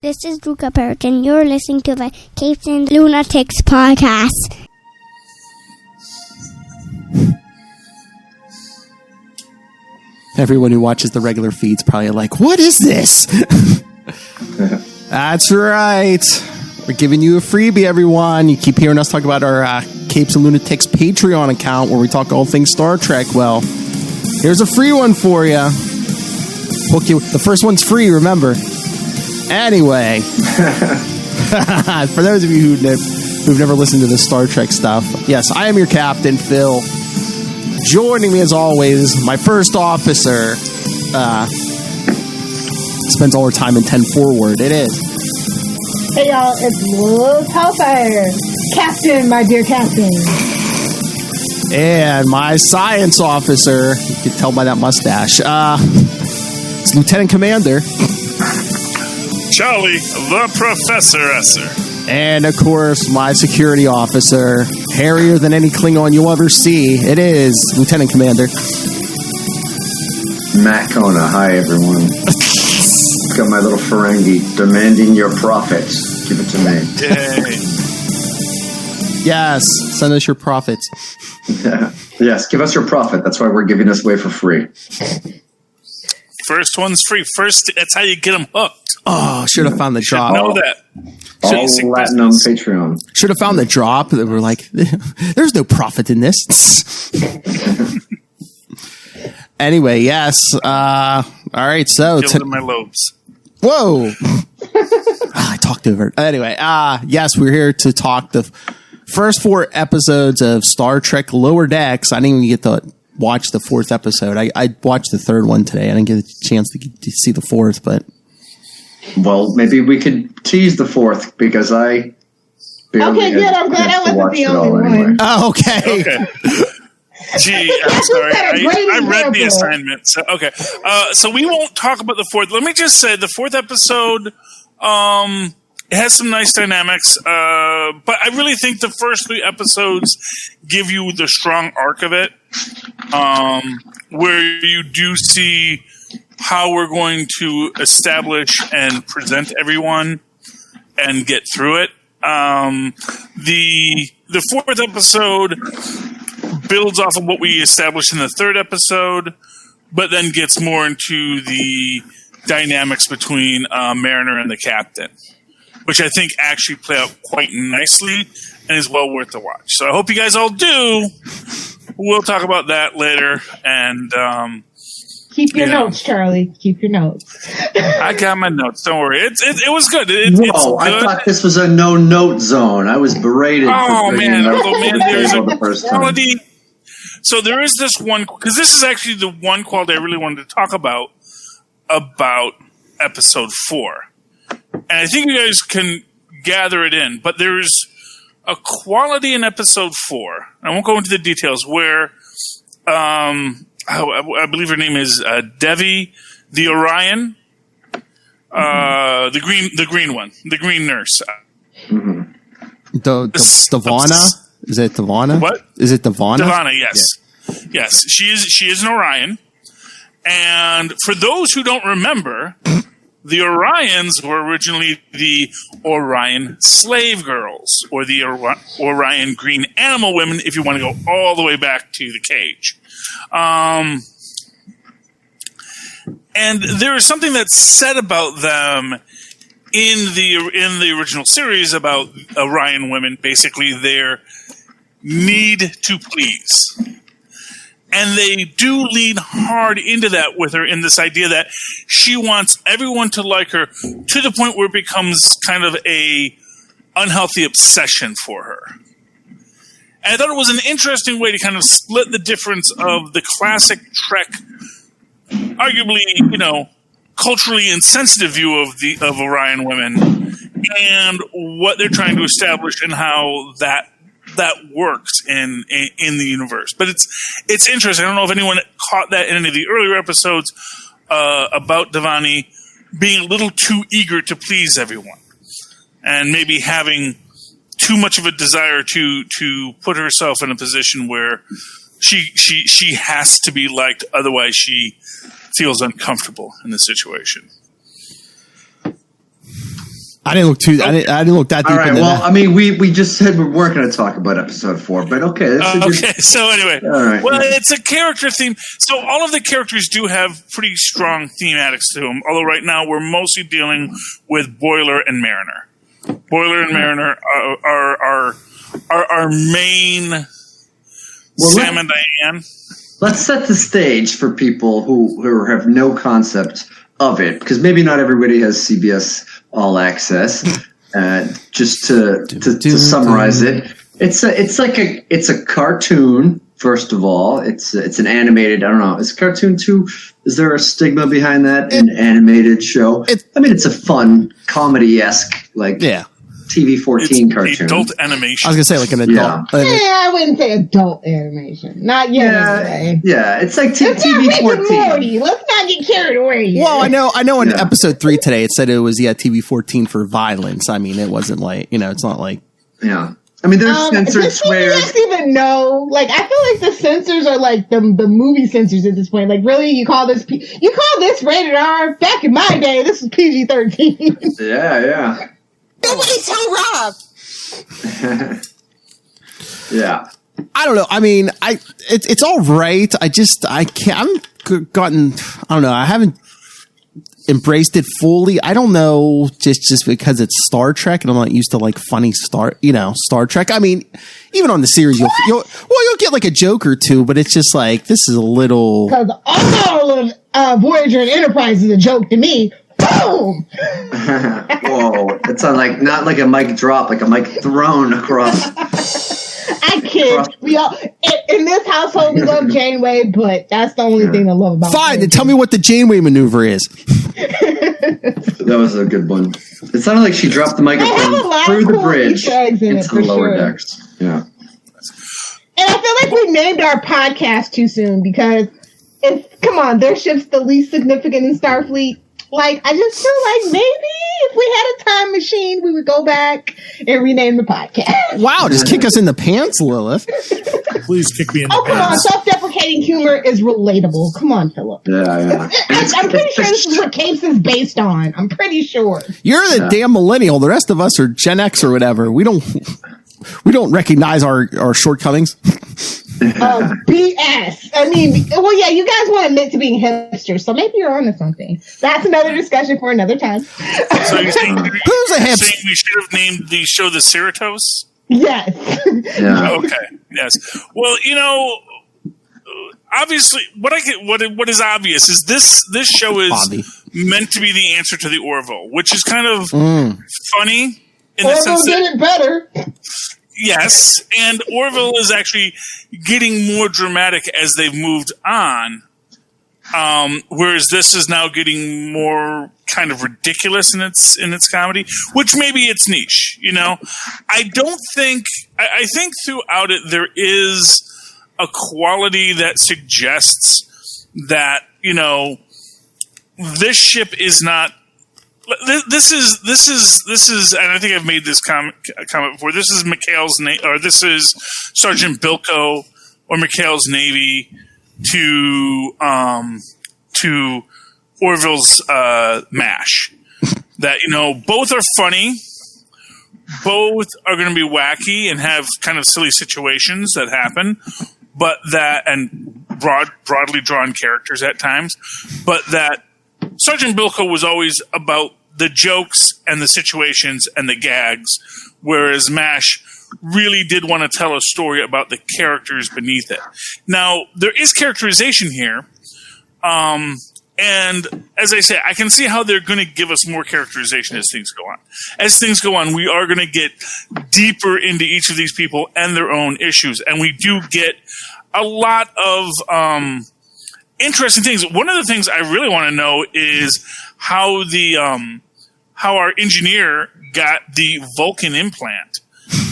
This is Perich, and you're listening to the Capes and Lunatics podcast. Everyone who watches the regular feed's probably like, what is this? That's right. We're giving you a freebie, everyone. You keep hearing us talk about our Capes and Lunatics Patreon account where we talk all things Star Trek. Well, here's a free one for you. The first one's free, remember. Anyway, for those of you who've never listened to the Star Trek stuff, yes, I am your captain, Phil. Joining me as always, my first officer, spends all her time in 10 forward. It is. Hey y'all, it's Wolf Hellfire. Captain, my dear captain. And my science officer, you can tell by that mustache, it's Lieutenant Commander Charlie, the Professor Esser. And, of course, my security officer, hairier than any Klingon you'll ever see. It is Lieutenant Commander Matt Kona. Hi, everyone. Got my little Ferengi demanding your profits. Give it to me. Yay. Yes, send us your profits. Yeah. Yes, give us your profit. That's why we're giving this away for free. First one's free. First, that's how you get them hooked. Oh, should have found the drop. Know that. All Latin on Patreon. Should have found the drop. They were like, there's no profit in this. Anyway, yes. All right, so. Killed in my lobes. Whoa. I talked over it. Anyway, yes, we're here to talk the first 4 episodes of Star Trek Lower Decks. I didn't even get to watch the 4th episode. I watched the 3rd one today. I didn't get a chance to see the 4th, but. Well, maybe we could tease the 4th because I. Okay, good. I'm glad I wasn't the only one. Anyway. Oh, okay. Gee, I'm sorry. I read the assignment. So, okay. So we won't talk about the 4th. Let me just say the 4th episode, it has some nice dynamics. But I really think the first 3 episodes give you the strong arc of it. Where you do see how we're going to establish and present everyone and get through it. The 4th episode builds off of what we established in the 3rd episode, but then gets more into the dynamics between Mariner and the captain, which I think actually play out quite nicely and is well worth the watch. So I hope you guys all do. We'll talk about that later, and keep your notes, Charlie. Keep your notes. I got my notes. Don't worry. It was good. Whoa, it's good. I thought this was a no-note zone. I was berated. Oh, man. There's a the quality. So there is this one, because this is actually the one quality I really wanted to talk about episode 4. And I think you guys can gather it in, but there's a quality in episode 4. I won't go into the details where, I believe her name is Devi, the Orion, the green one, the green nurse. Mm-hmm. Davana? Is it Davana? What? Is it Davana? Davana, yes. Yeah. Yes, she is an Orion. And for those who don't remember, the Orions were originally the Orion slave girls, or the Orion green animal women, if you want to go all the way back to the cage. And there is something that's said about them in the original series about Orion women, basically their need to please. And they do lean hard into that with her in this idea that she wants everyone to like her to the point where it becomes kind of a unhealthy obsession for her. And I thought it was an interesting way to kind of split the difference of the classic Trek, arguably, culturally insensitive view of Orion women and what they're trying to establish and how that works in the universe. But it's interesting. I don't know if anyone caught that in any of the earlier episodes about Davani being a little too eager to please everyone and maybe having too much of a desire to put herself in a position where she has to be liked, otherwise she feels uncomfortable in the situation. I didn't look too. I didn't look that deep. All right. Into Well, that. I mean, we just said we weren't going to talk about episode 4, but okay. Okay. So anyway, all right. Well, it's a character theme. So all of the characters do have pretty strong thematics to them. Although right now we're mostly dealing with Boiler and Mariner. Boiler and Mariner are our main Sam and Diane. Let's set the stage for people who have no concept of it, because maybe not everybody has CBS All Access. Just to summarize it, it's a cartoon. First of all, it's an animated. I don't know. Is cartoon too? Is there a stigma behind that? An animated show. I mean, it's a fun comedy-esque TV 14 cartoon. Adult animation. I was gonna say like an adult. I wouldn't say adult animation. Not yet. Anyway. Yeah, it's like It's TV not Rick 14. and Morty. Let's not get carried away here. Well, I know. In episode 3 today, it said it was TV 14 for violence. I mean, it wasn't like it's not like I mean, there's censored does swears. CBS even know? Like, I feel like the censors are like the movie censors at this point. Like, really, you call this rated R? Back in my day, this was PG-13. Yeah. Nobody tell Rob. Yeah. I don't know. I mean, it's all right. I haven't embraced it fully. I don't know, just because it's Star Trek and I'm not used to like funny Star Trek. I mean, even on the series, you'll get like a joke or two, but it's just like this is a little. Because all of Voyager and Enterprise is a joke to me. Boom! Whoa! It's not like a mic drop, like a mic thrown across. I kid. We all in this household we love Janeway, but that's the only thing I love about. Fine, then tell me what the Janeway maneuver is. That was a good one. It sounded like she dropped the microphone through the bridge into the lower decks. Yeah. And I feel like we named our podcast too soon because come on, their ship's the least significant in Starfleet. Like, I just feel like maybe if we had a time machine, we would go back and rename the podcast. Wow, just kick us in the pants, Lilith. Please kick me in the come on. pants. Self-deprecating humor is relatable. Come on, Philip. Yeah. I'm pretty sure this is what Capes is based on. I'm pretty sure. You're the damn millennial. The rest of us are Gen X or whatever. We don't recognize our shortcomings. BS. I mean, well, yeah, you guys want to admit to being hipsters, so maybe you're onto something. That's another discussion for another time. So you're saying, Who's a hipster? we should have named the show the Cerritos? Yes. Yeah. Okay. Yes. Well, obviously, what is obvious is this show is Bobby. meant to be the answer to the Orville, which is kind of funny in the sense Orville did that it better. yes, and Orville is actually getting more dramatic as they've moved on. Whereas this is now getting more kind of ridiculous in its comedy, which maybe it's niche, I don't think, I think throughout it there is a quality that suggests that, this ship is not, this is, and I think I've made this comment before, this is McHale's name, or this is Sergeant Bilko or McHale's Navy to Orville's MASH. That, both are funny, both are going to be wacky and have kind of silly situations that happen, but that, and broadly drawn characters at times, but that Sergeant Bilko was always about the jokes and the situations and the gags, whereas MASH really did want to tell a story about the characters beneath it. Now, there is characterization here, and as I say, I can see how they're going to give us more characterization as things go on. As things go on, we are going to get deeper into each of these people and their own issues, and we do get a lot of interesting things. One of the things I really want to know is how how our engineer got the Vulcan implant,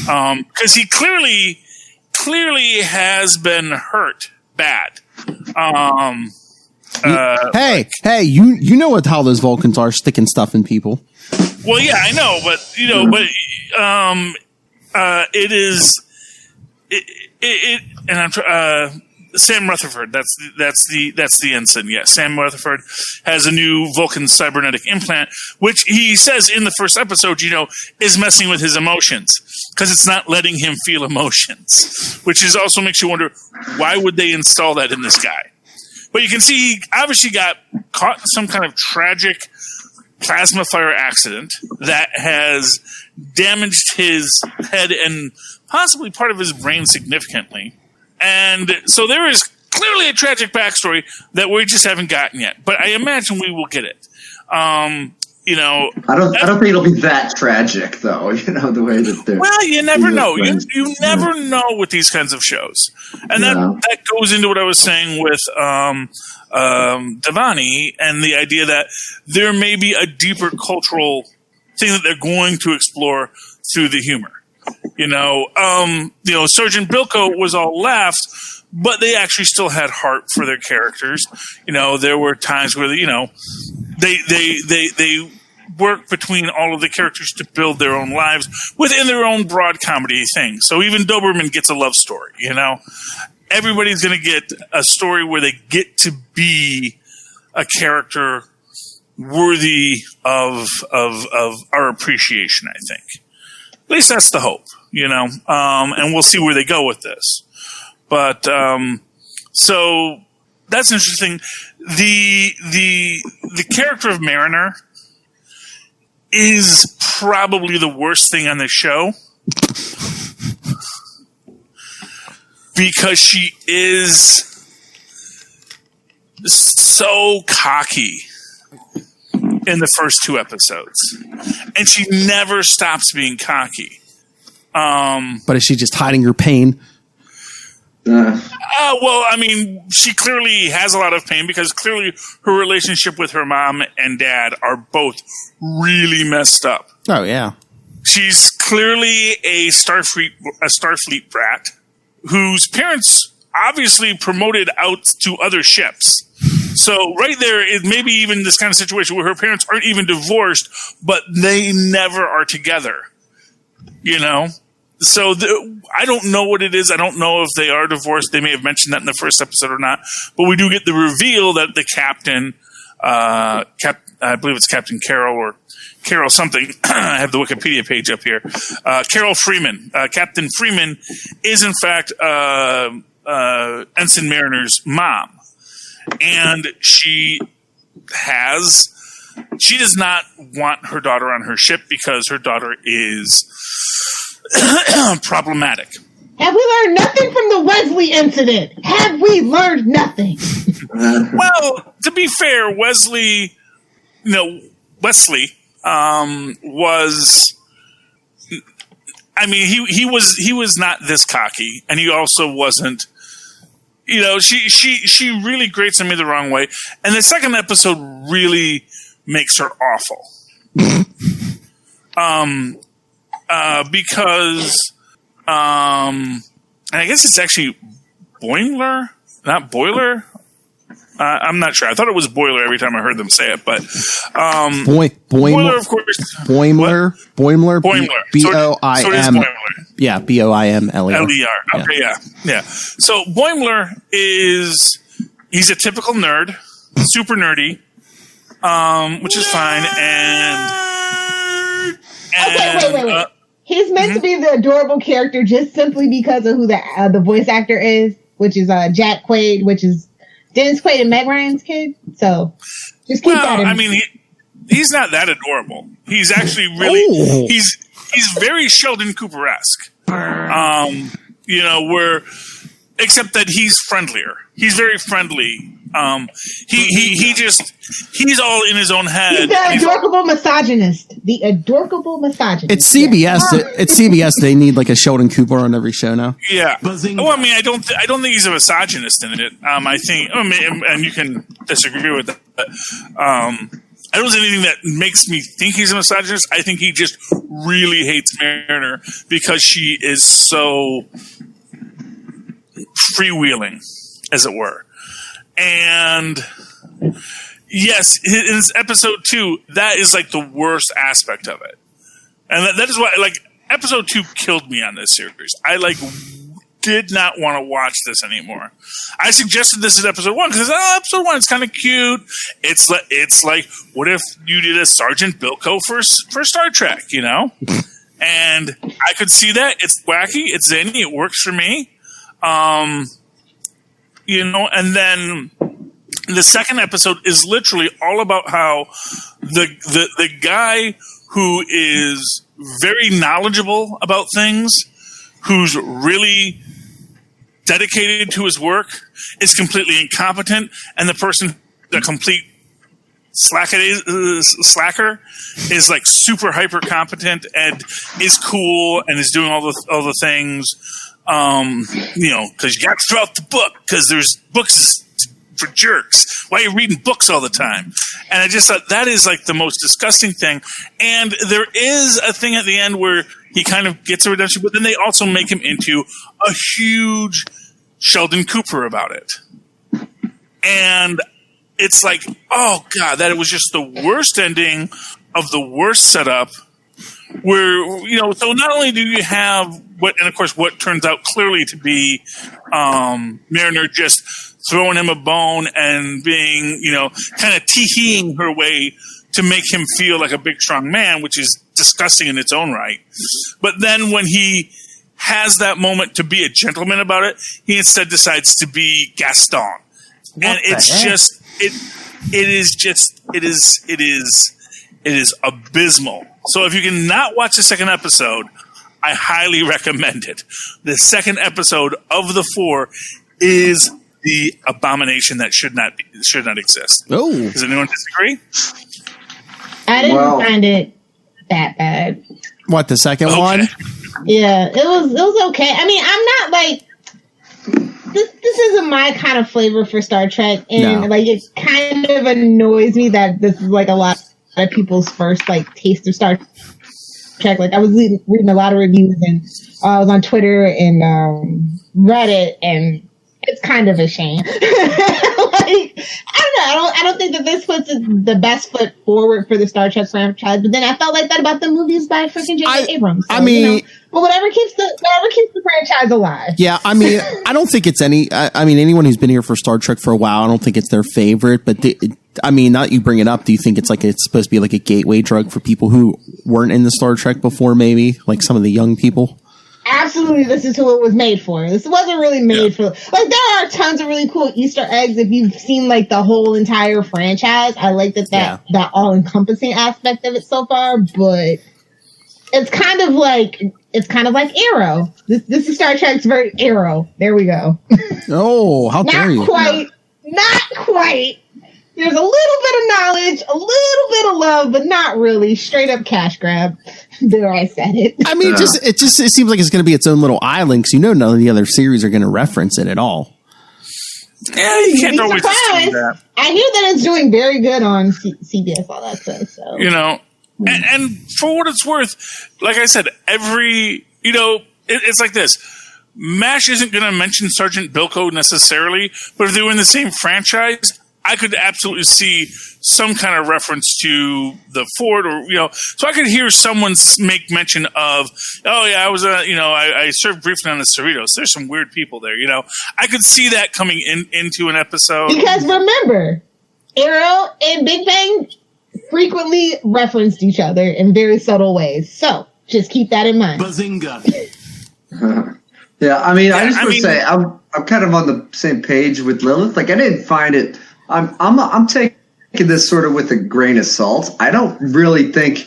because he clearly has been hurt bad. Hey, you know how those Vulcans are, sticking stuff in people. Well, yeah, I know, but it is it and I'm Sam Rutherford. That's the ensign. Yes, Sam Rutherford has a new Vulcan cybernetic implant, which he says in the first episode, is messing with his emotions because it's not letting him feel emotions, which is also makes you wonder why would they install that in this guy. But you can see he obviously got caught in some kind of tragic plasma fire accident that has damaged his head and possibly part of his brain significantly. And so there is clearly a tragic backstory that we just haven't gotten yet. But I imagine we will get it. I don't think it'll be that tragic, though. The way that they're. Well, you never know. You never know with these kinds of shows, and that goes into what I was saying with Devani and the idea that there may be a deeper cultural thing that they're going to explore through the humor. Sergeant Bilko was all laughs, but they actually still had heart for their characters. There were times where they work between all of the characters to build their own lives within their own broad comedy thing. So even Doberman gets a love story, Everybody's going to get a story where they get to be a character worthy of our appreciation, I think. At least that's the hope, and we'll see where they go with this. But so that's interesting. The character of Mariner is probably the worst thing on the show because she is so cocky in the first 2 episodes, and she never stops being cocky. But is she just hiding her pain? She clearly has a lot of pain because clearly her relationship with her mom and dad are both really messed up. Oh, yeah. She's clearly a Starfleet brat whose parents obviously promoted out to other ships. So right there, it may be even this kind of situation where her parents aren't even divorced, but they never are together. So I don't know what it is. I don't know if they are divorced. They may have mentioned that in the first episode or not. But we do get the reveal that the captain, I believe it's Captain Carol or Carol something. I have the Wikipedia page up here. Carol Freeman. Captain Freeman is in fact Ensign Mariner's mom. And she does not want her daughter on her ship because her daughter is problematic. Have we learned nothing from the Wesley incident? Have we learned nothing? Well, to be fair, Wesley was. He was not this cocky, and he also wasn't. She really grates on me the wrong way, and the second episode really makes her awful. Because, and I guess it's actually Boimler, not Boiler. I'm not sure. I thought it was Boiler every time I heard them say it, but Boimler, of course. Boimler, Boimler. BOIM. So it is Boimler. Yeah, BOIMLER. Okay, yeah. So Boimler he's a typical nerd, super nerdy, which is fine, and wait. He's meant to be the adorable character just simply because of who the voice actor is, which is Jack Quaid, which is Dennis Quaid and Meg Ryan's kid. So just keep that in mind. He's not that adorable. He's actually really he's very Sheldon Cooper-esque. Except that he's friendlier. He's very friendly. He's all in his own head. He's the adorable misogynist. The adorable misogynist. It's CBS. It's CBS. They need like a Sheldon Cooper on every show now. Yeah. Well, I don't think he's a misogynist in it. I think, and you can disagree with that. But, I don't see anything that makes me think he's a misogynist. I think he just really hates Mariner because she is so freewheeling, as it were. And yes, in episode 2, that is like the worst aspect of it. And that is why, episode 2 killed me on this series. I did not want to watch this anymore. I suggested this as episode 1 because episode 1 is kind of cute. It's like, what if you did a Sergeant Bilko for Star Trek, you know? And I could see that. It's wacky. It's zany. It works for me. You know, and then the second episode is literally all about how the guy who is very knowledgeable about things, who's really dedicated to his work, is completely incompetent, and the person, the complete slacker, is like super hyper competent and is cool and is doing all the things. You know, because you got to throw out the book because there's books for jerks. Why are you reading books all the time? And I just thought that is like the most disgusting thing. And there is a thing at the end where he kind of gets a redemption, but then they also make him into a huge Sheldon Cooper about it. And it's like, oh God, that it was just the worst ending of the worst setup. Where, you know, so not only do you have what turns out clearly to be Mariner just throwing him a bone and being, you know, kind of tee-heeing her way to make him feel like a big, strong man, which is disgusting in its own right. But then when he has that moment to be a gentleman about it, he instead decides to be Gaston. And it's just, it is abysmal. So if you can not watch the second episode, I highly recommend it. The second episode of the 4 is the abomination that should not exist. Oh, does anyone disagree? I didn't find it that bad. What, the second one? Yeah, it was okay. I mean, I'm not like this isn't my kind of flavor for Star Trek, and like it kind of annoys me that this is like a lot of people's first like taste of Star Trek. Like I was reading a lot of reviews, and I was on Twitter and Reddit, and it's kind of a shame. Like I don't think that this puts the best foot forward for the Star Trek franchise. But then I felt like that about the movies by freaking J.J. Abrams. So, I mean, you know, but whatever keeps the franchise alive. Yeah, I mean, I don't think it's any. I mean, anyone who's been here for Star Trek for a while, I don't think it's their favorite. But I mean, now that you bring it up, do you think it's supposed to be like a gateway drug for people who weren't in the Star Trek before? Maybe like some of the young people. Absolutely, this is who it was made for. This wasn't really made for. Like, there are tons of really cool Easter eggs if you've seen like the whole entire franchise. I like that all encompassing aspect of it so far, but it's kind of like Arrow. This is Star Trek's very Arrow. There we go. Oh, how dare you! Not quite. There's a little bit of knowledge, a little bit of love, but not really. Straight up cash grab. There, I said it. I mean, it seems like it's going to be its own little island because none of the other series are going to reference it at all. Yeah, you can't always assume that. I hear that it's doing very good on CBS, all that stuff. So you know, and for what it's worth, like I said, it's like this. MASH isn't going to mention Sergeant Bilko necessarily, but if they were in the same franchise, I could absolutely see some kind of reference to the Ford, or so I could hear someone make mention of, oh yeah, I was I served briefly on the Cerritos. There's some weird people there, I could see that coming into an episode. Because remember, Arrow and Big Bang frequently referenced each other in very subtle ways. So just keep that in mind. Bazinga. Yeah, I mean, I would say I'm kind of on the same page with Lilith. Like, I didn't find it. I'm taking this sort of with a grain of salt. I don't really think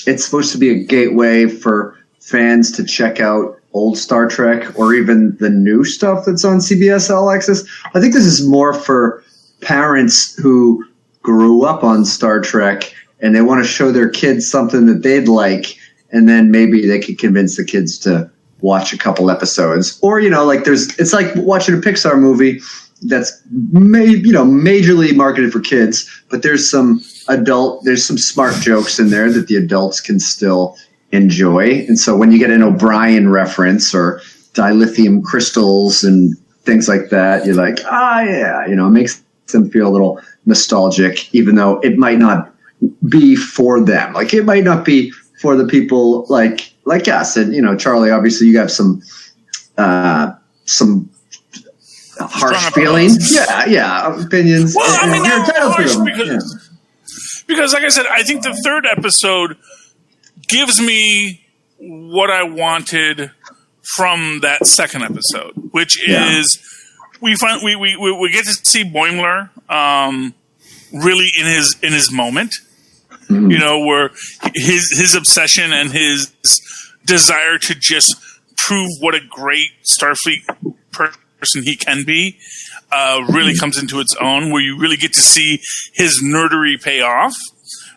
it's supposed to be a gateway for fans to check out old Star Trek or even the new stuff that's on CBS All Access. I think this is more for parents who grew up on Star Trek and they want to show their kids something that they'd like, and then maybe they could convince the kids to watch a couple episodes. Or, it's like watching a Pixar movie that's majorly marketed for kids, but there's some smart jokes in there that the adults can still enjoy. And so when you get an O'Brien reference or dilithium crystals and things like that, you're like, it makes them feel a little nostalgic, even though it might not be for them. Like, it might not be for the people like us. And, Charlie, obviously you have some some harsh feelings. Yeah, opinions. Well, I mean, you're entitled to them. Because, like I said, I think the third episode gives me what I wanted from that second episode, which is we get to see Boimler really in his moment. Mm-hmm. You know, where his obsession and his desire to just prove what a great Starfleet person he can be really comes into its own, where you really get to see his nerdery pay off.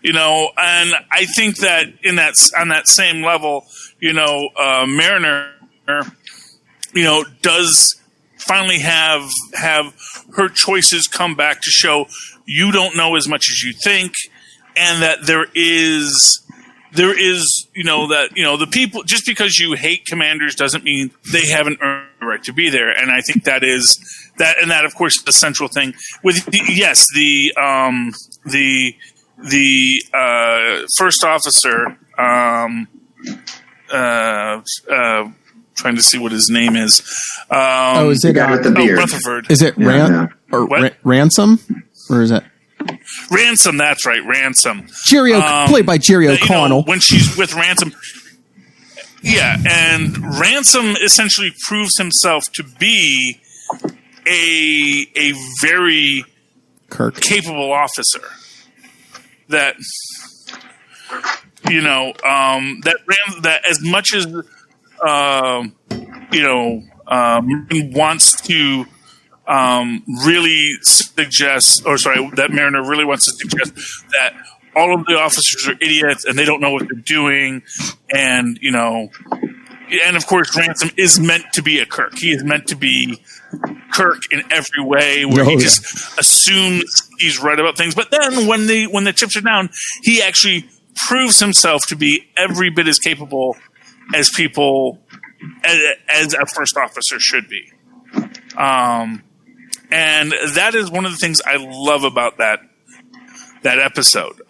You know, and I think that on that same level, you know, Mariner, you know, does finally have her choices come back to show you don't know as much as you think, and that there is, you know, that, you know, the people, just because you hate commanders doesn't mean they haven't earned the right to be there. And I think that is that, and that of course is the central thing with the first officer, trying to see what his name is. Is it with the beard? Rutherford. Is it Ransom, or is it Ransom? That's right, Ransom. Played by Jerry O'Connell. When she's with Ransom, and Ransom essentially proves himself to be a very capable officer. That, you know, that as much as wants to really suggest, that Mariner really wants to suggest that all of the officers are idiots and they don't know what they're doing, and you know, and of course Ransom is meant to be a Kirk. He is meant to be Kirk in every way, where he just assumes he's right about things. But then when the chips are down, he actually proves himself to be every bit as capable as a first officer should be. And that is one of the things I love about that episode,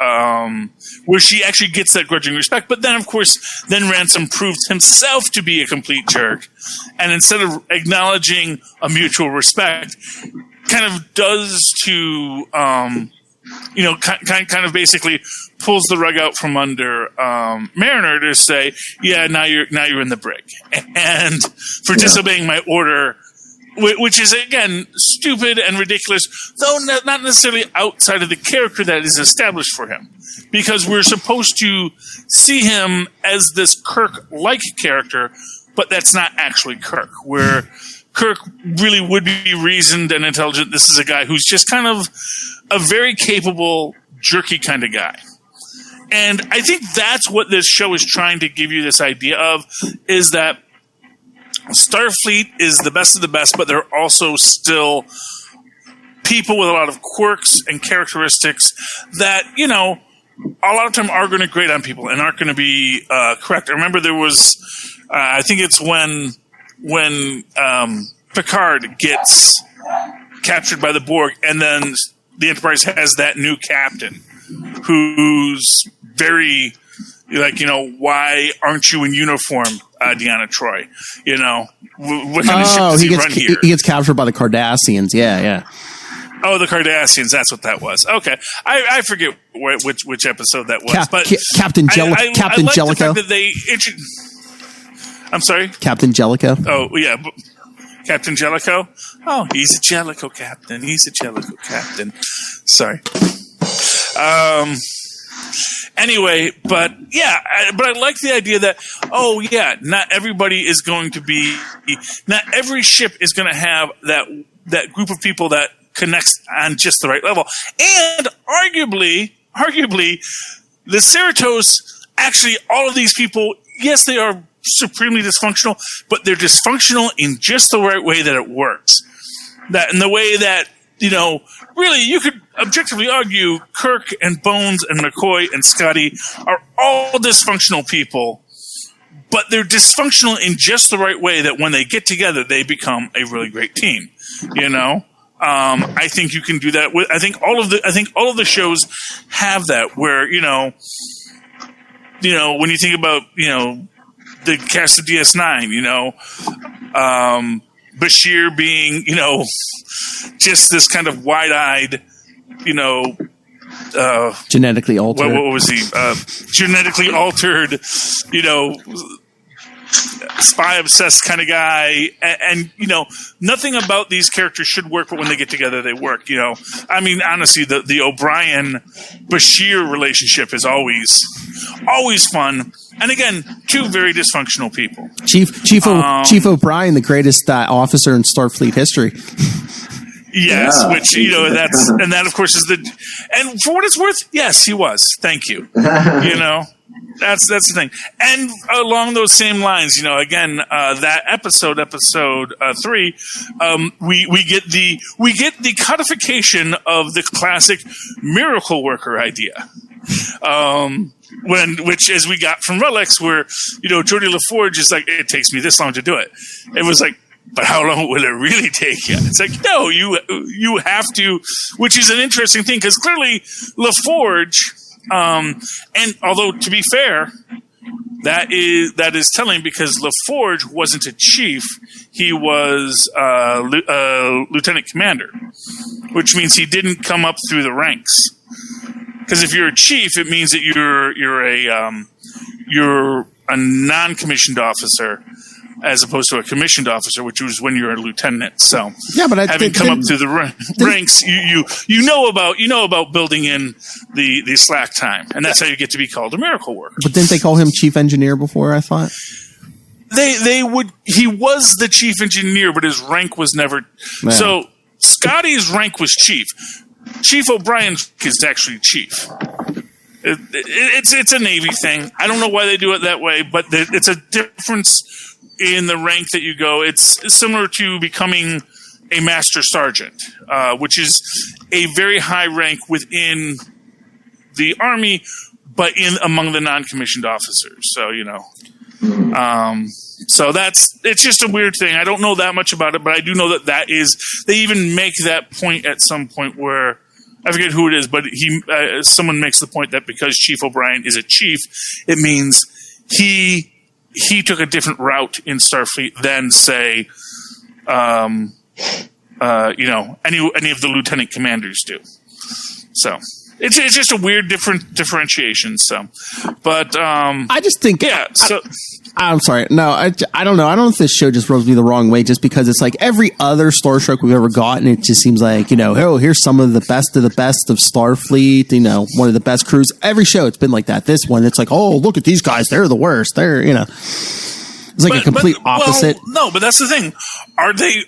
where she actually gets that grudging respect. But then, of course, Ransom proves himself to be a complete jerk, and instead of acknowledging a mutual respect, kind of does to, kind of basically pulls the rug out from under Mariner to say, now you're in the brig, and for disobeying my order. Which is, again, stupid and ridiculous, though not necessarily outside of the character that is established for him. Because we're supposed to see him as this Kirk-like character, but that's not actually Kirk. Where Kirk really would be reasoned and intelligent. This is a guy who's just kind of a very capable, jerky kind of guy. And I think that's what this show is trying to give you this idea of, is that Starfleet is the best of the best, but they're also still people with a lot of quirks and characteristics that, you know, a lot of time are going to grate on people and aren't going to be correct. I remember there was, I think it's when Picard gets captured by the Borg, and then the Enterprise has that new captain who's very, like, you know, why aren't you in uniform, Deanna Troi? You know, what kind of ship does he run here? He gets captured by the Cardassians. Yeah. Oh, the Cardassians. That's what that was. Okay, I forget which episode that was. But Captain Jellicoe. Captain like Jellicoe. The fact that I'm sorry, Captain Jellicoe. Oh yeah, Captain Jellicoe. Oh, he's a Jellicoe captain. Sorry. Anyway, but I like the idea that, not everybody is going to be, not every ship is going to have that group of people that connects on just the right level. And arguably, the Cerritos, actually, all of these people, yes, they are supremely dysfunctional, but they're dysfunctional in just the right way that it works. That in the way that, you know, really, you could objectively argue Kirk and Bones and McCoy and Scotty are all dysfunctional people, but they're dysfunctional in just the right way that when they get together, they become a really great team. You know, I think you can do that with. I think all of the shows have that, where you know, when you think about, you know, the cast of DS9, you know. Bashir being, just this kind of wide-eyed, genetically altered. What was he? Genetically altered, spy obsessed kind of guy, and nothing about these characters should work, but when they get together, they work. I mean, honestly, the O'Brien Bashir relationship is always fun, and again, two very dysfunctional people. Chief O'Brien, the greatest officer in Starfleet history. Yes, Yeah. which that of course is and for what it's worth, yes, he was. Thank you. That's the thing. And along those same lines, again, that episode 3, we get the codification of the classic miracle worker idea. Which as we got from Relics, where Geordie LaForge is like, it takes me this long to do it. It was like, but how long will it really take you? It's like, no, you have to, which is an interesting thing, because clearly LaForge, and although to be fair, that is telling, because LaForge wasn't a chief, he was a lieutenant commander, which means he didn't come up through the ranks. Because if you're a chief, it means that you're a non-commissioned officer, as opposed to a commissioned officer, which was when you're a lieutenant. So, yeah, but having come up through the ranks, you know about building in the slack time, and that's how you get to be called a miracle worker. But didn't they call him chief engineer before? I thought they would. He was the chief engineer, but his rank was never. Yeah. So Scotty's rank was chief. Chief O'Brien is actually chief. It's a Navy thing. I don't know why they do it that way, but it's a difference in the rank that you go. It's similar to becoming a master sergeant, which is a very high rank within the Army, but among the non-commissioned officers. So, so it's just a weird thing. I don't know that much about it, but I do know that they even make that point at some point where, I forget who it is, but someone makes the point that because Chief O'Brien is a chief, it means he took a different route in Starfleet than, say, any of the lieutenant commanders do. So it's just a weird differentiation. So, but I just think, yeah. So I'm sorry. No, I don't know. I don't know if this show just rubs me the wrong way, just because it's like every other Star Trek we've ever gotten, it just seems like, here's some of the best of Starfleet, one of the best crews. Every show, it's been like that. This one, it's like, oh, look at these guys. They're the worst. They're, it's like a complete opposite. Well, no, but that's the thing. Are they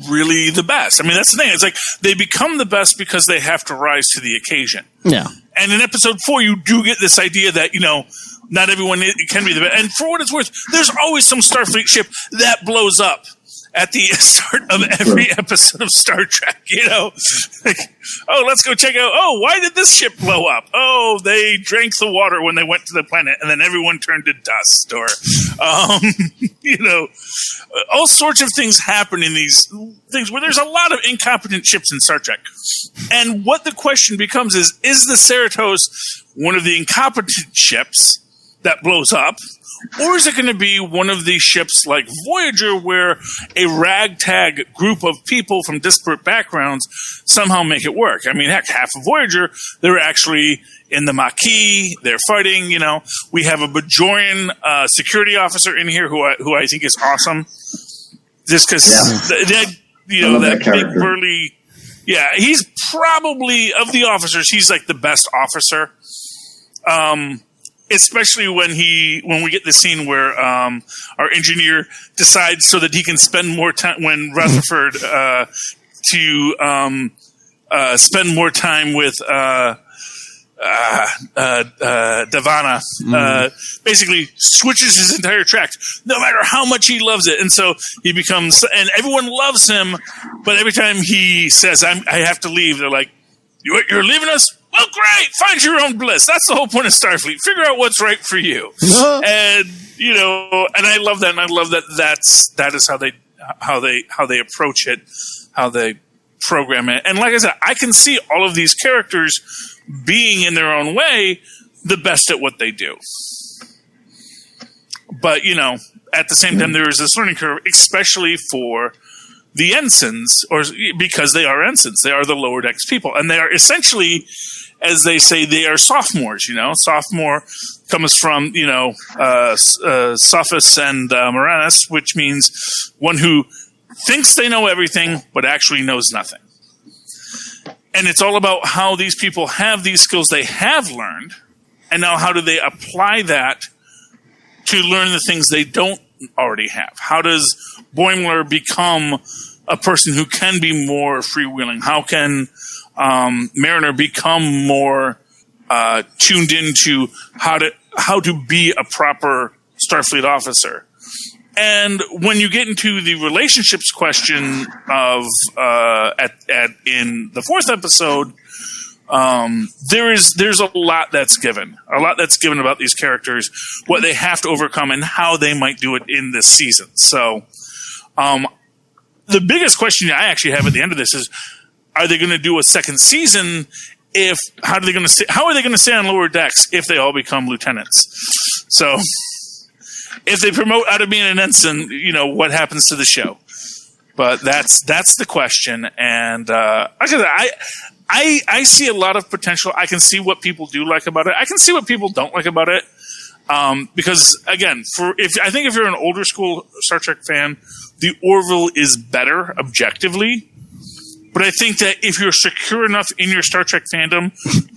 really the best? I mean, that's the thing. It's like they become the best because they have to rise to the occasion. Yeah. And in episode 4, you do get this idea that, not everyone can be the best. And for what it's worth, there's always some Starfleet ship that blows up at the start of every episode of Star Trek, Like, oh, let's go check out, oh, why did this ship blow up? Oh, they drank the water when they went to the planet, and then everyone turned to dust. Or, all sorts of things happen in these things where there's a lot of incompetent ships in Star Trek. And what the question becomes is the Cerritos one of the incompetent ships that blows up? Or is it going to be one of these ships like Voyager, where a ragtag group of people from disparate backgrounds somehow make it work? I mean, heck, half of Voyager, they're actually in the Maquis, they're fighting, We have a Bajorian security officer in here who I think is awesome. Just because, that big burly... Yeah, he's probably, of the officers, he's like the best officer. Especially when we get the scene where our engineer decides so that he can spend more time when Rutherford to spend more time with Davana, basically switches his entire track, no matter how much he loves it. And so he becomes, and everyone loves him, but every time he says, I have to leave, they're like, you're leaving us? Well, great. Find your own bliss. That's the whole point of Starfleet. Figure out what's right for you. And, and I love that. And I love that that is how they approach it, how they program it. And like I said, I can see all of these characters being in their own way the best at what they do. But, at the same time, there is this learning curve, especially for the ensigns, or because they are ensigns, they are the lower decks people, and they are essentially, as they say, they are sophomores. Sophomore comes from Sophis and Moranis, which means one who thinks they know everything but actually knows nothing. And it's all about how these people have these skills they have learned, and now how do they apply that to learn the things they don't already have? How does Boimler become a person who can be more freewheeling? How can Mariner become more tuned into how to be a proper Starfleet officer? And when you get into the relationships question of in the 4th episode, there's a lot that's given about these characters, what they have to overcome, and how they might do it in this season. So, the biggest question I actually have at the end of this is, are they going to do a second season? How are they going to stay on lower decks if they all become lieutenants? So, if they promote out of being an ensign, what happens to the show? But that's the question, and I see a lot of potential. I can see what people do like about it. I can see what people don't like about it. Because again, I think if you're an older school Star Trek fan, the Orville is better objectively. But I think that if you're secure enough in your Star Trek fandom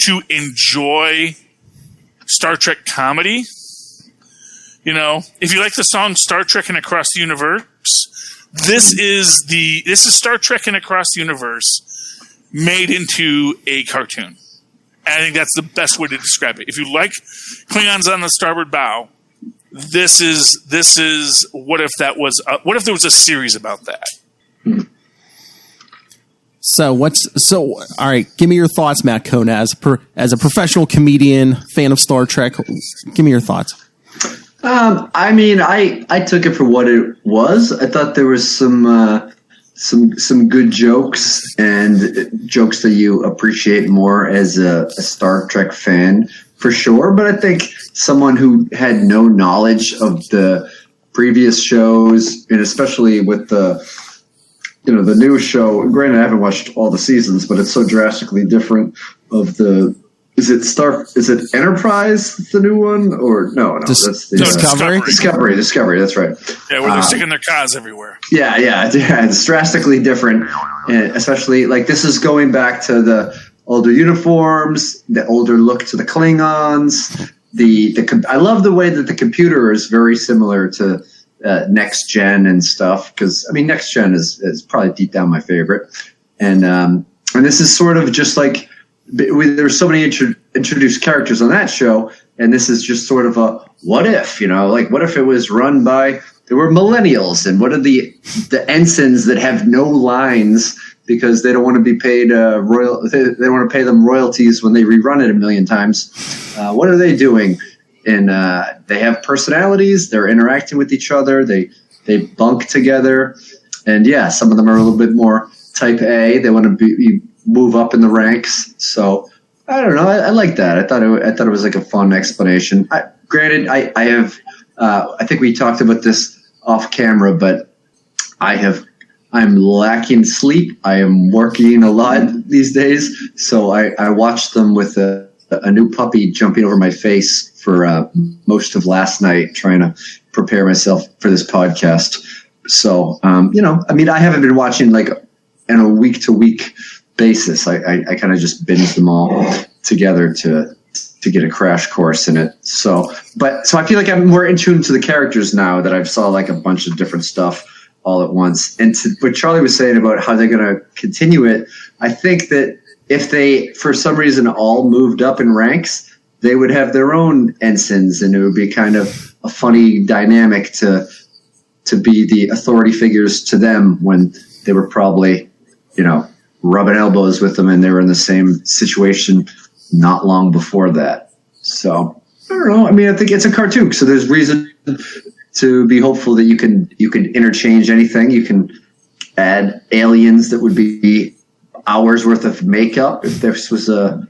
to enjoy Star Trek comedy, if you like the song Star Trek and Across the Universe, this is Star Trek and Across the Universe made into a cartoon. And I think that's the best way to describe it. If you like Klingons on the starboard bow, this is what if there was a series about that? So all right, give me your thoughts, Matt Kona, as a professional comedian, fan of Star Trek. Give me your thoughts. I took it for what it was. I thought there was some good jokes and jokes that you appreciate more as a Star Trek fan, for sure. But I think someone who had no knowledge of the previous shows, and especially with the new show, granted I haven't watched all the seasons, but it's so drastically different of the, is it Enterprise, the new one, or no, that's the Discovery? Discovery, that's right. Yeah, where they're sticking their cars everywhere. Yeah, it's drastically different, and especially like this is going back to the older uniforms, the older look to the Klingons. I love the way that the computer is very similar to Next Gen and stuff, because Next Gen is probably deep down my favorite, and this is sort of just like there's so many introduced characters on that show, and this is just sort of a what if, like what if it was run by, there were millennials, and what are the ensigns that have no lines because they don't want to be paid they don't want to pay them royalties when they rerun it a million times. What are they doing? And they have personalities. They're interacting with each other. They bunk together, and yeah, some of them are a little bit more type A. They want to move up in the ranks. So I don't know. I like that. I thought it was like a fun explanation. Granted, I have. I think we talked about this off camera, but I'm lacking sleep. I am working a lot these days, so I watched them with a new puppy jumping over my face for most of last night, trying to prepare myself for this podcast. So, I haven't been watching like on a week-to-week basis. I kind of just binge them all together to get a crash course in it. So I feel like I'm more in tune to the characters now that I've saw like a bunch of different stuff all at once. And to what Charlie was saying about how they're going to continue it, I think that if they, for some reason, all moved up in ranks, they would have their own ensigns, and it would be kind of a funny dynamic to be the authority figures to them when they were probably, rubbing elbows with them and they were in the same situation not long before that. So I don't know. I think it's a cartoon, so there's reason to be hopeful that you can interchange anything. You can add aliens that would be hours worth of makeup if this was a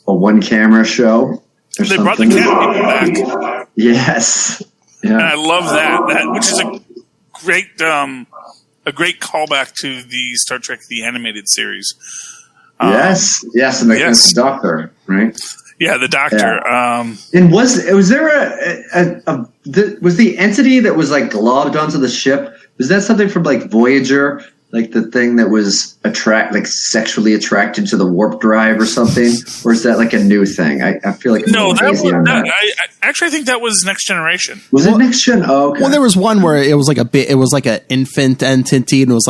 one camera show. They brought the cat people back. Yes. Yeah. And I love that which is a great a great callback to the Star Trek the animated series. Yes, and the Doctor, right? Yeah, the Doctor. Yeah. And was there was the entity that was like globbed onto the ship? Was that something from like Voyager? Like the thing that was sexually attracted to the warp drive or something, or is that like a new thing? I feel like I think that was Next Generation. Was it Next Gen? Oh, okay. Well, there was one where it was like an infant entity, and it was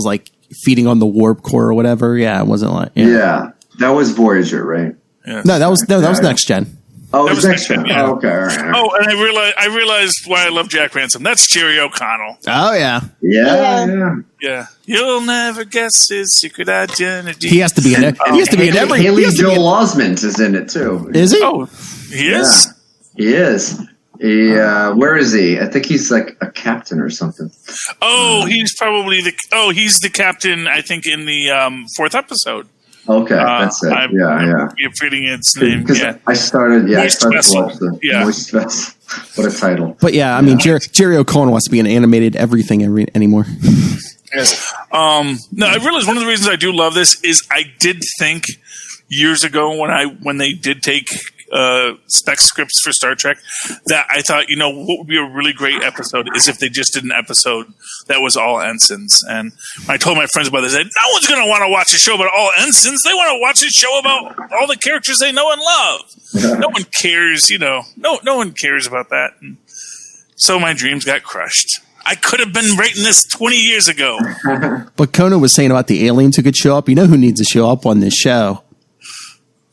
like feeding on the warp core or whatever. Yeah, it wasn't like yeah, that was Voyager, right? Yeah. No, that was Next Gen. Oh, it was Next Gen. Yeah. Oh, okay, all right. Oh, and I realized why I love Jack Ransom. That's Jerry O'Connell. Oh yeah. Yeah. You'll never guess his secret identity. He has to be in it. He has to be in every. Haley Joel Osment is in it too. Is he? Oh, he is. Yeah, he is. Where is he? I think he's like a captain or something. Oh, he's probably he's the captain. I think in the fourth episode. Okay, that's it. I'm forgetting its name. Yeah, I started to watch the Moist Vessel. What a title! But yeah, I mean, Jerry O'Connell wants to be an animated everything anymore. Yes. No, I realized one of the reasons I do love this is I did think years ago when they did take spec scripts for Star Trek that I thought, what would be a really great episode is if they just did an episode that was all ensigns. And when I told my friends about this, they said, no one's going to want to watch a show about all ensigns. They want to watch a show about all the characters they know and love. No one cares, no one cares about that. And so my dreams got crushed. I could have been writing this 20 years ago. But Kona was saying about the aliens who could show up. You know who needs to show up on this show?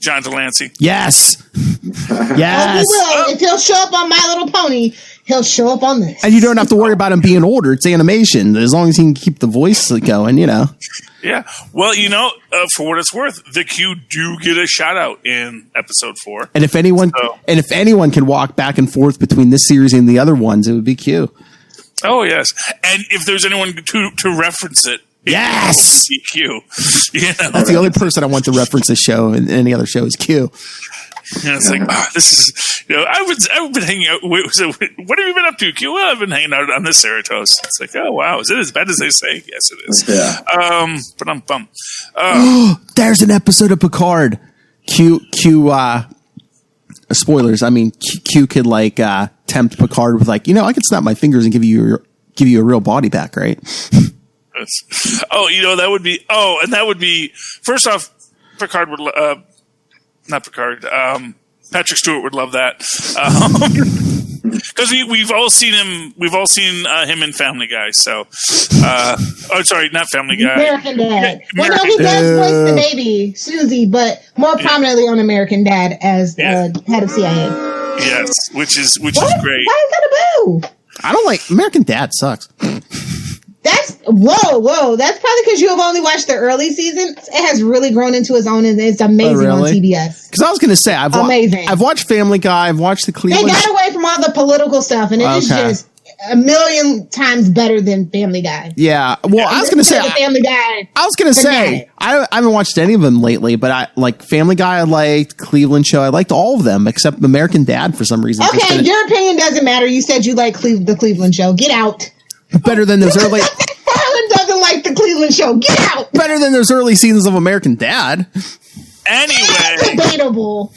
John Delancey. Yes. Yes. Oh, if he'll show up on My Little Pony, he'll show up on this. And you don't have to worry about him being older. It's animation. As long as he can keep the voice going, Yeah. Well, for what it's worth, the Q do get a shout out in episode 4. And if anyone can walk back and forth between this series and the other ones, it would be Q. Oh, yes. And if there's anyone to reference it, yes, Q. That's the only person I want to reference this show and any other show is Q. And it's like, this is, I've been hanging out. What have you been up to, Q? Well, I've been hanging out on this Cerritos. It's like, oh, wow. Is it as bad as they say? Yes, it is. Yeah. But I'm bummed. There's an episode of Picard. Q, spoilers. I mean, Q could tempt Picard with I can snap my fingers and give you a real body back, right? Oh, that would be. Oh, and that would be. First off, Picard would. Not Picard. Patrick Stewart would love that. Because we've all seen him. We've all seen him in Family Guy. So, sorry, not Family Guy. American Dad. He does voice the baby Susie, but more prominently on American Dad as head of CIA. Yes, which is great. Why is that a boo? I don't like American Dad. Sucks. That's whoa. That's probably because you have only watched the early seasons. It has really grown into its own, and it's amazing on TBS. Because I was going to say, I've watched Family Guy. I've watched the Cleveland. They got away from all the political stuff, and it is just a million times better than Family Guy. Yeah. Well, I was going to say Family Guy. I was going to say I haven't watched any of them lately, but I like Family Guy. I liked Cleveland Show. I liked all of them except American Dad for some reason. Okay, your opinion doesn't matter. You said you like the Cleveland Show. Get out. Better than those early. Harlan doesn't like the Cleveland Show. Get out. Better than those early seasons of American Dad. Anyway, debatable.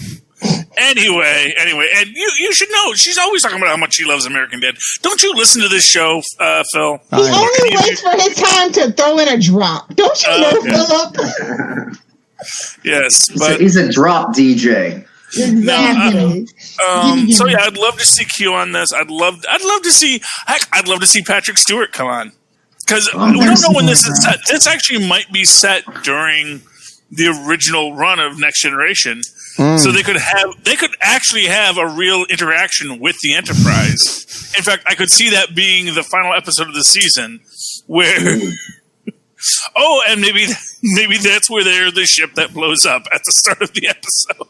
Anyway, and you should know she's always talking about how much she loves American Dad. Don't you listen to this show, Phil? He only waits for his time to throw in a drop. Don't you know, Philip? Yes, but he's a drop DJ. Exactly. So yeah, I'd love to see Q on this. I'd love to see Patrick Stewart come on because we don't know when this is set. This actually might be set during the original run of Next Generation, so they could actually have a real interaction with the Enterprise. In fact, I could see that being the final episode of the season where. Oh, and maybe that's where they're the ship that blows up at the start of the episode.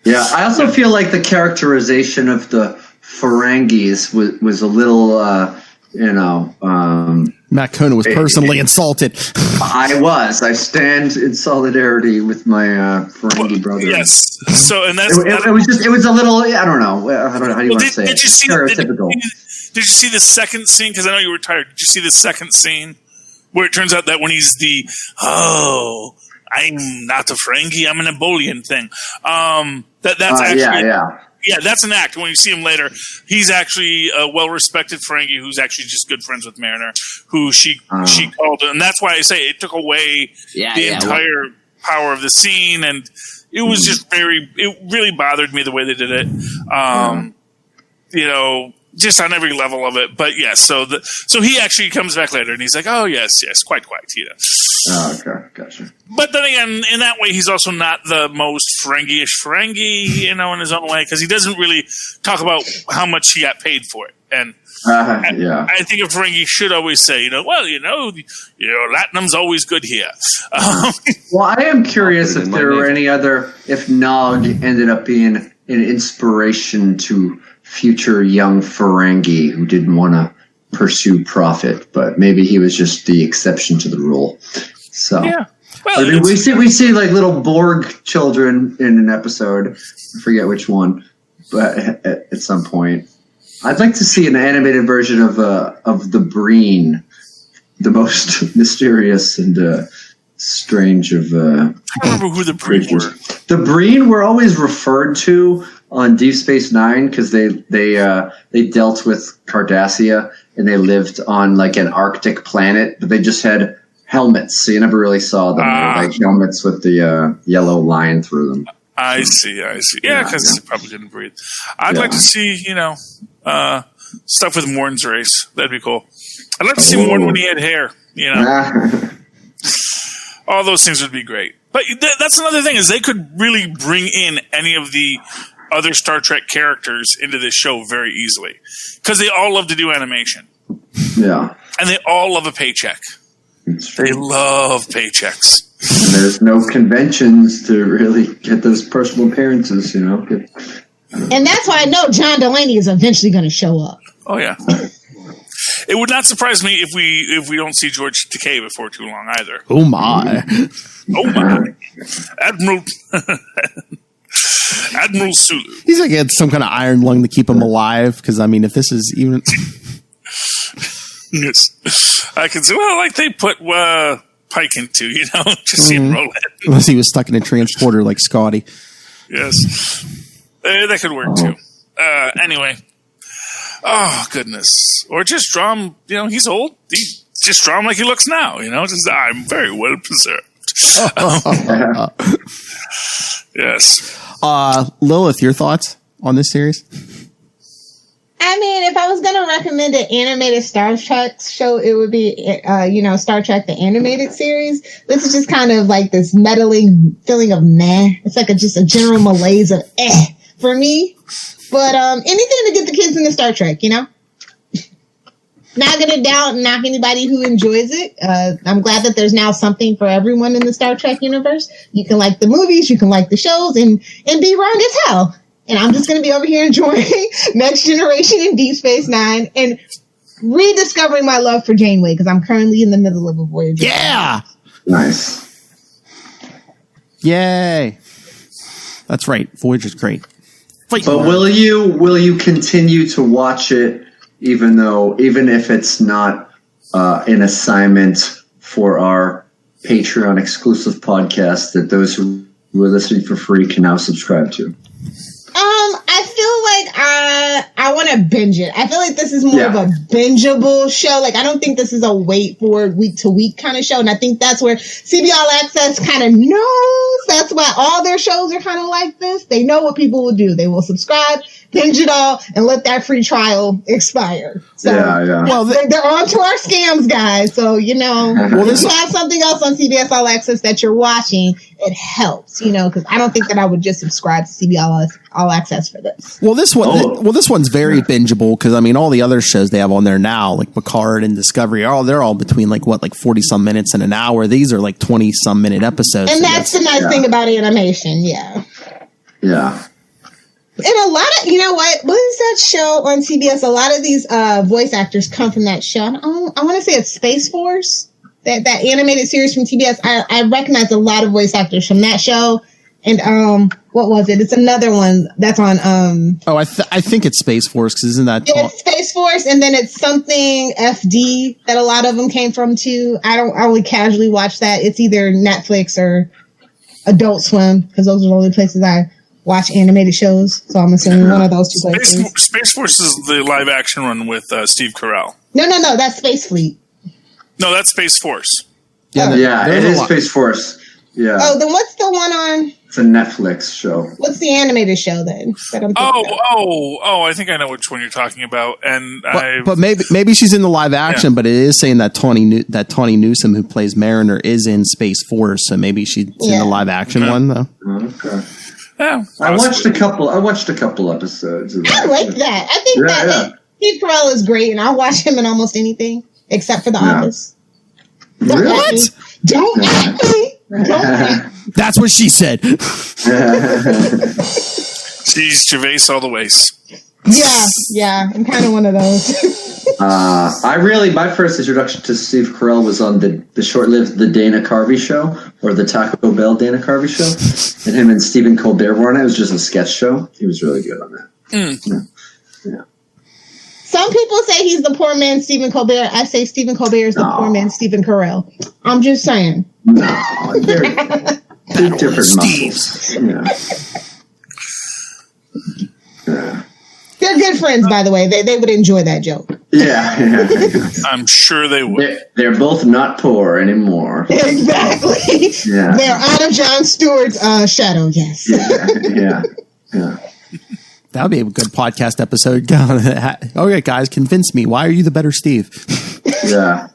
Yeah, I also feel like the characterization of the Ferengis was a little, Matt Kona was personally insulted. I stand in solidarity with my Ferengi brother. Yes. So, and that's it was a little. I don't know. How do you want to say it? Stereotypical. Did you see the second scene? Because I know you were tired. Did you see the second scene where it turns out that when he's I'm not a Ferengi, I'm an Ebolian thing. That's actually yeah, that's an act. When you see him later, he's actually a well-respected Ferengi who's actually just good friends with Mariner, who she called, and that's why I say it took away the entire power of the scene, and it was just it really bothered me the way they did it. Just on every level of it. But yes, so he actually comes back later and he's like, oh yes, quite. Oh, okay, gotcha. But then again, in that way, he's also not the most Ferengi-ish Ferengi, in his own way, because he doesn't really talk about how much he got paid for it. And I think a Ferengi should always say, Latinum's always good here. Well, I am curious if there were any other, if Nog ended up being an inspiration to future young Ferengi who didn't want to pursue profit, but maybe he was just the exception to the rule. So, yeah. Well, we see like little Borg children in an episode. I forget which one, but at some point, I'd like to see an animated version of the Breen, the most mysterious and strange of. I don't remember who the Breen were. The Breen were always referred to on Deep Space Nine because they dealt with Cardassia and they lived on like an Arctic planet, but they just had helmets, so you never really saw them. Like helmets with the yellow line through them. I see. Yeah, because he probably didn't breathe. I'd like to see, stuff with Morn's race. That'd be cool. I'd like to see Morn when he had hair. All those things would be great. But that's another thing is they could really bring in any of the other Star Trek characters into this show very easily because they all love to do animation. Yeah, and they all love a paycheck. They love paychecks. And there's no conventions to really get those personal appearances, And that's why I know John Delaney is eventually going to show up. Oh yeah. It would not surprise me if we don't see George Takei before too long either. Oh my! Admiral Sulu. He's like had some kind of iron lung to keep him alive. Because if this is even. Yes, I can see. Well, like they put Pike into, just see him roll it. Unless he was stuck in a transporter like Scotty. Yes, that could work too. Anyway, oh goodness, or just draw him. He's old. Just draw him like he looks now. Just I'm very well preserved. Yes. Lilith, your thoughts on this series? If I was going to recommend an animated Star Trek show, it would be, Star Trek, the animated series. This is just kind of like this meddling feeling of meh. It's like just a general malaise of for me. But anything to get the kids into Star Trek, Not going to knock anybody who enjoys it. I'm glad that there's now something for everyone in the Star Trek universe. You can like the movies, you can like the shows, and be wrong as hell. And I'm just going to be over here enjoying Next Generation and Deep Space Nine and rediscovering my love for Janeway because I'm currently in the middle of a Voyager. Yeah! Nice. Yay. That's right. Voyager's great. But will you continue to watch it even if it's not an assignment for our Patreon exclusive podcast that those who are listening for free can now subscribe to? I feel like I want to binge it. I feel like this is more of a bingeable show. Like, I don't think this is a wait for week to week kind of show. And I think that's where CB All Access kind of knows. That's why all their shows are kind of like this. They know what people will do. They will subscribe, binge it all, and let that free trial expire. So, well, they're on to our scams, guys. So, if you have something else on CBS All Access that you're watching, it helps, because I don't think that I would just subscribe to CBS All Access for this. Well, this one's very bingeable because all the other shows they have on there now, like Picard and Discovery, they're all between 40 some minutes and an hour. These are 20 some minute episodes. And that's the nice thing about animation, yeah. Yeah. And a lot of, what is that show on CBS? A lot of these voice actors come from that show. I want to say it's Space Force. That animated series from TBS, I recognize a lot of voice actors from that show. And what was it? It's another one that's on. I think it's Space Force because isn't that? Yeah, it's Space Force, and then it's something FD that a lot of them came from too. I only casually watch that. It's either Netflix or Adult Swim because those are the only places I watch animated shows. So I'm assuming one of those two places. Space Force is the live action one with Steve Carell. No, that's Space Fleet. No, that's Space Force. Yeah, it is Space Force. Yeah. Oh, then what's the one on? It's a Netflix show. What's the animated show then? That I'm I think I know which one you're talking about. And but maybe she's in the live action, but it is saying that Tawny Newsome, who plays Mariner, is in Space Force. So maybe she's in the live action one though. Okay. Yeah, I watched a couple episodes of that. I like that. I think that Steve Carell is great, and I'll watch him in almost anything except for The Office. What? Don't at me. That's what she said. She's Gervais all the ways. Yeah, I'm kind of one of those. My first introduction to Steve Carell was on the short-lived The Dana Carvey Show, or the Taco Bell Dana Carvey Show, and him and Stephen Colbert were on it. It was just a sketch show. He was really good on that. Yeah. Some people say he's the poor man Stephen Colbert. I say Stephen Colbert is the poor man Stephen Carell. I'm just saying. No, they're different muscles. Yeah. They're good friends, by the way. They would enjoy that joke. Yeah. I'm sure they would. They're both not poor anymore. Exactly. Yeah. They're out of Jon Stewart's shadow, yes. Yeah. That would be a good podcast episode. Okay, guys, convince me. Why are you the better Steve? Yeah.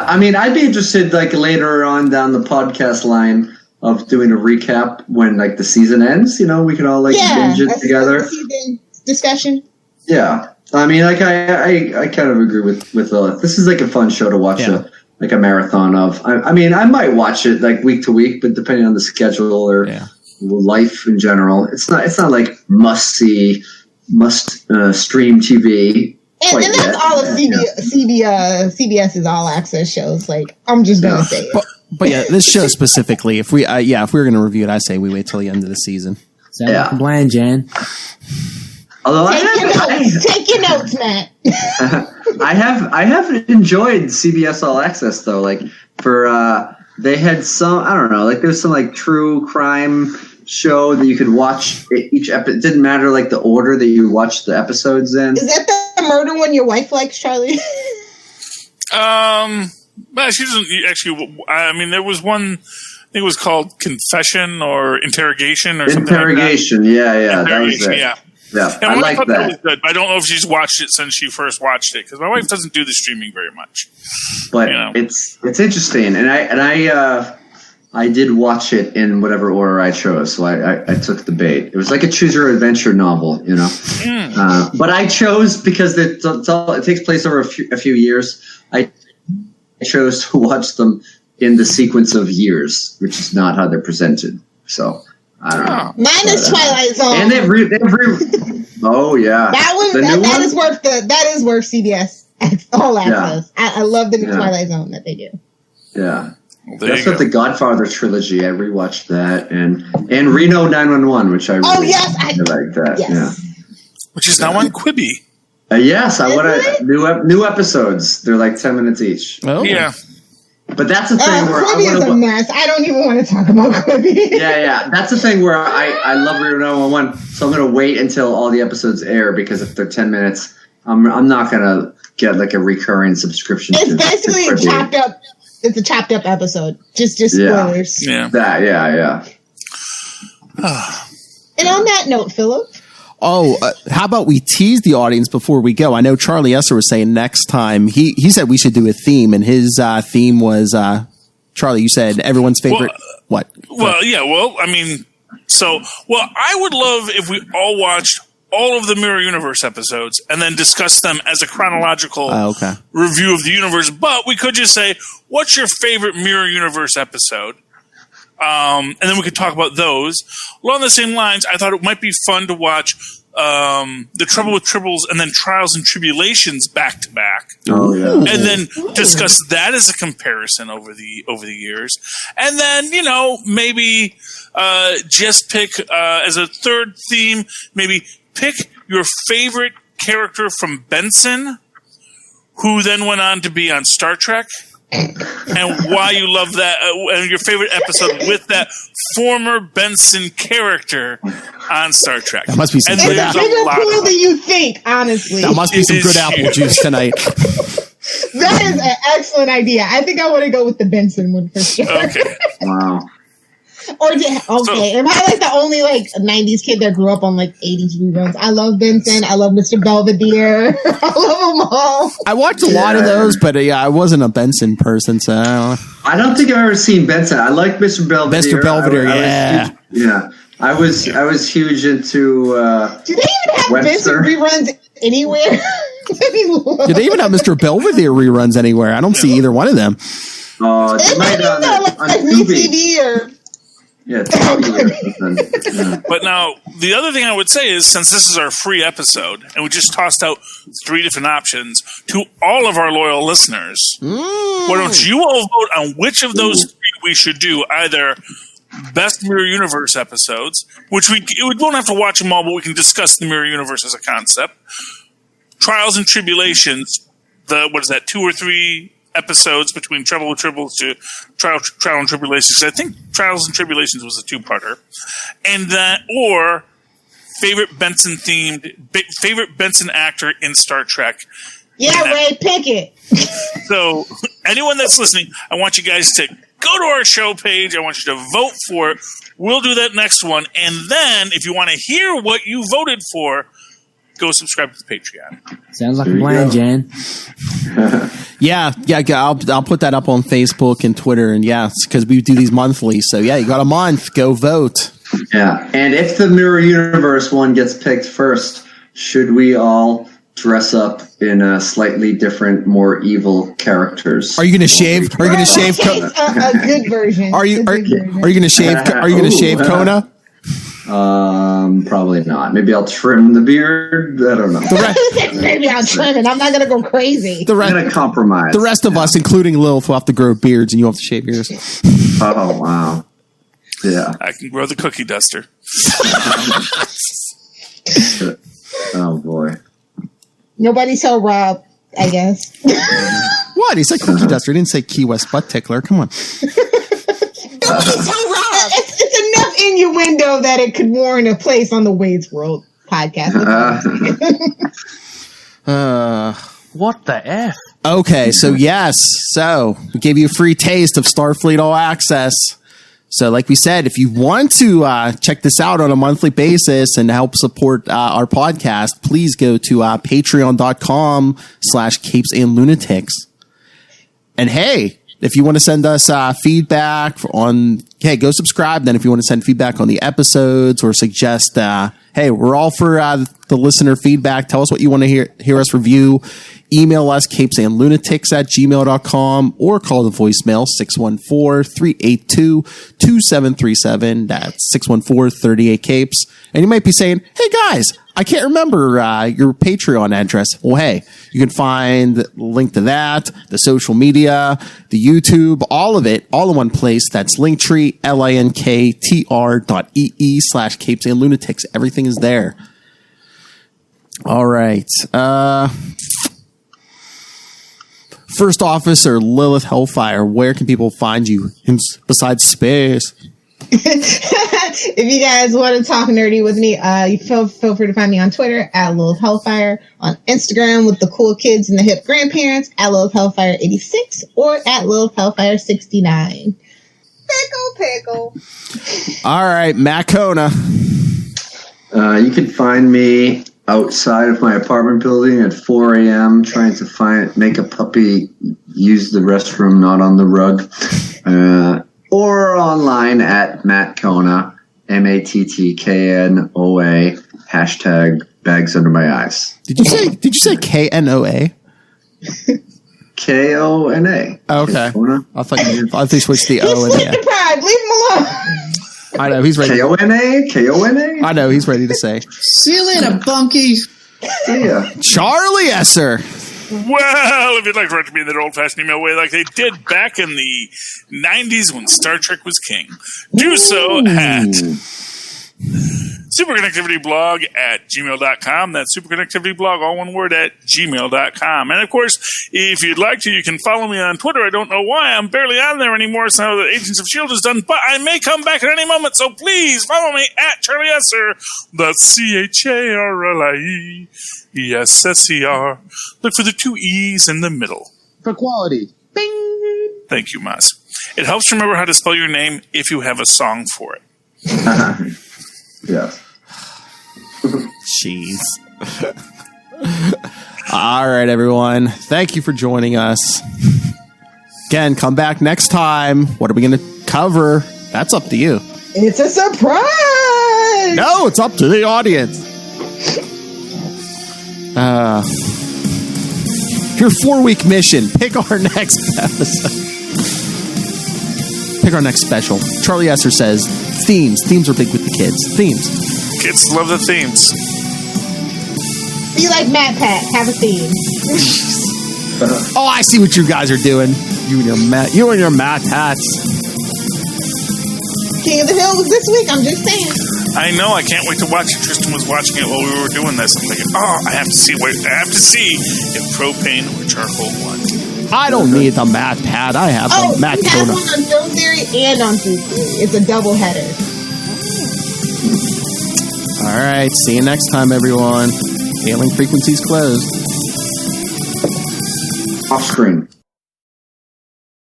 I mean, I'd be interested, like, later on down the podcast line of doing a recap when, like, the season ends. You know, we can all, like, binge it together. Season discussion. Yeah. I mean, like, I kind of agree with this is, like, a fun show to watch a marathon of. I mean, I might watch it, like, week to week, but depending on the schedule or life in general, it's not like must stream TV. And that's all of CBS's all access shows. Like, I'm just gonna say it. But this show specifically, if we were going to review it, I say we wait till the end of the season. Sound like a plan, Jan. Although take your notes, Matt. I have enjoyed CBS All Access though. Like they had some, I don't know, like there's some like true crime show that you could watch each episode. It didn't matter like the order that you watched the episodes in. Is that the murder one your wife likes, Charlie? Well, she doesn't actually. I mean, there was one. I think it was called Confession or Interrogation or something. Interrogation, yeah, that was it. Yeah. And I like thought that. was good. I don't know if she's watched it since she first watched it because my wife doesn't do the streaming very much. But it's interesting, and I did watch it in whatever order I chose, so I took the bait. It was like a choose your adventure novel, you know. But I chose because it takes place over a few years. I chose to watch them in the sequence of years, which is not how they're presented. So I don't know. Mine is Twilight Zone, and oh yeah, that is worth CBS All Access. I love the new Twilight Zone that they do. Yeah. That's what the Godfather trilogy. I rewatched that and Reno 911, which I really like that. Yes. Yeah, which is now on Quibi. Yes, I want new episodes. They're like 10 minutes each. Oh yeah, but that's the thing where Quibi is a mess. I don't even want to talk about Quibi. Yeah, that's the thing where I love Reno 911, so I'm gonna wait until all the episodes air because if they're 10 minutes, I'm not gonna get like a recurring subscription. It's basically a chopped up. It's a chopped up episode. Just spoilers. Yeah. Yeah. And on that note, Philip. Oh, how about we tease the audience before we go? I know Charlie Esser was saying next time he said we should do a theme, and his theme was Charlie. You said everyone's favorite. What? Well, yeah. Well, I mean, I would love if we all watched all of the Mirror Universe episodes and then discuss them as a chronological review of the universe. But we could just say, what's your favorite Mirror Universe episode? And then we could talk about those. Along the same lines, I thought it might be fun to watch The Trouble with Tribbles, and then Trials and Tribulations back to back. Oh yeah. And then discuss that as a comparison over the years. And then, maybe just pick as a third theme, maybe pick your favorite character from Benson, who then went on to be on Star Trek, and why you love that, and your favorite episode with that former Benson character on Star Trek. That must be some It's good bigger pool than you think, honestly. That must be some good apple juice tonight. That is an excellent idea. I think I want to go with the Benson one for sure. Okay. Wow. Am I like the only 90s kid that grew up on 80s reruns? I love Benson. I love Mr. Belvedere. I love them all. I watched a lot of those, but I wasn't a Benson person, so I don't think I've ever seen Benson. I like Mr. Belvedere. Mr. Belvedere, yeah. I was huge into. Do they even have Webster. Benson reruns anywhere? do they even have Mr. Belvedere reruns anywhere? I don't see either one of them. They might on Tubi. TV or. Yeah, yeah. But now, the other thing I would say is, since this is our free episode, and we just tossed out 3 different options to all of our loyal listeners, why don't you all vote on which of those 3 we should do? Either Best Mirror Universe episodes, which we won't have to watch them all, but we can discuss the Mirror Universe as a concept. Trials and Tribulations, 2 or 3 episodes between Trouble with Tribbles to Trial and Tribulations. I think Trials and Tribulations was a 2-parter, and that, or favorite Benson actor in Star Trek. Yeah, Ray, pick it. So anyone that's listening, I want you guys to go to our show page. I want you to vote for it. We'll do that next one, and then if you want to hear what you voted for, go subscribe to the Patreon. Sounds like a plan, Jan. Yeah. I'll put that up on Facebook and Twitter, and it's because we do these monthly. So you got a month. Go vote. Yeah, and if the Mirror Universe one gets picked first, should we all dress up in slightly different, more evil characters? Are you going to shave? Are you going to shave? A good version. Are you going to shave? Are you going to shave Kona? Probably not. Maybe I'll trim the beard. I don't know. Maybe I'll trim it. I'm not gonna go crazy. I'm gonna compromise. The rest of us, including Lilith, will have to grow beards, and you have to shave yours. Oh wow! Yeah, I can grow the cookie duster. Oh boy! Nobody saw Rob, I guess. What? He said cookie duster. He didn't say Key West butt tickler. Come on. It's enough innuendo that it could warrant a place on the Wade's World podcast. What the F? Okay, so so we gave you a free taste of Starfleet All Access. So like we said, if you want to check this out on a monthly basis and help support our podcast, please go to patreon.com/capes and lunatics. And hey, if you want to send us feedback go subscribe. Then if you want to send feedback on the episodes or suggest, hey, we're all for the listener feedback. Tell us what you want to hear us review. Email us, capesandlunatics@gmail.com, or call the voicemail 614-382-2737. That's 614-38-CAPES. And you might be saying, hey guys, I can't remember your Patreon address. Well, hey, you can find the link to that, the social media, the YouTube, all of it, all in one place. That's Linktree, linktr.ee/capesandlunatics. Everything is there. All right. First Officer Lilith Hellfire, where can people find you besides space? If you guys want to talk nerdy with me, you feel free to find me on Twitter at Lilith Hellfire, on Instagram with the cool kids and the hip grandparents at Lilith Hellfire 86, or at Lilith Hellfire 69. Pickle. All right, Matt Kona. You can find me outside of my apartment building at 4 a.m. trying to make a puppy use the restroom, not on the rug. Or online at Matt Kona, MATTKNOA, #bags under my eyes. Did you say KNOA? KONA. Okay. Kona. I thought you switched the O and He's sleep the deprived. Leave him alone. I know he's ready. K-O-N-A? I know he's ready to say. See you later, bunkie. See ya. Charlie Esser. Well, if you'd like to write to me in that old-fashioned email way like they did back in the 90s when Star Trek was king, do so at superconnectivityblog at gmail.com. That's superconnectivityblog, all one word, at gmail.com. And, of course, if you'd like to, you can follow me on Twitter. I don't know why. I'm barely on there anymore now that Agents of S.H.I.E.L.D. is done, but I may come back at any moment, so please follow me at Charlie Esser. That's CharlieEsser. Look for the 2 E's in the middle. For quality. Bing! Thank you, Maz. It helps remember how to spell your name if you have a song for it. Yes. Jeez. All right, everyone. Thank you for joining us. Again, come back next time. What are we going to cover? That's up to you. It's a surprise! No, it's up to the audience. Your 4-week mission. Pick our next episode. Pick our next special. Charlie Esser says themes. Themes are big with the kids. Themes. Kids love the themes. Be like Matt Pat. Have a theme. Oh, I see what you guys are doing. You and your Matt Pats. King of the Hill was this week. I'm just saying. I know. I can't wait to watch it. Tristan was watching it while we were doing this. I'm thinking, I have to see if propane or charcoal won. I don't need the Matt Pat. I have the Matt we have Kona. one on Film Theory and on Food Theory. It's a double header. All right. See you next time, everyone. Hailing frequencies closed. Off screen.